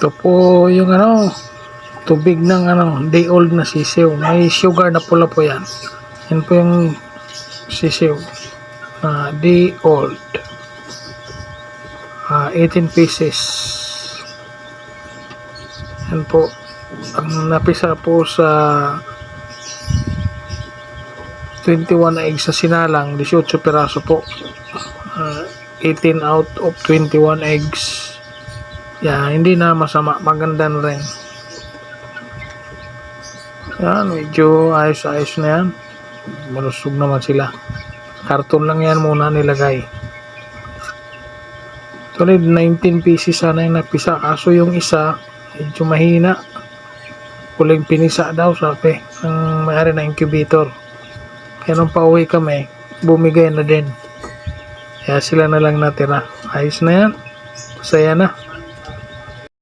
Ito po yung tubig ng day old na sisiw. May sugar na pula po yan. Yan po yung sisiw. Day old. 18 pieces. Yan po. Ang napisa po sa 21 eggs sa sinalang, 18 piraso po. 18 out of 21 eggs. Hindi na masama, maganda na rin. Yan, medyo ayos-ayos na yan. Malusog naman sila. Karton lang yan muna nilagay. Solid 19 pieces sana yung napisa. Kaso yung isa, medyo mahina. Kuling pinisa daw, sabi ng may-ari na incubator. Kaya nung pauwi kami, bumigay na din. Kaya sila na lang natira. Ayos na yan. Masaya na.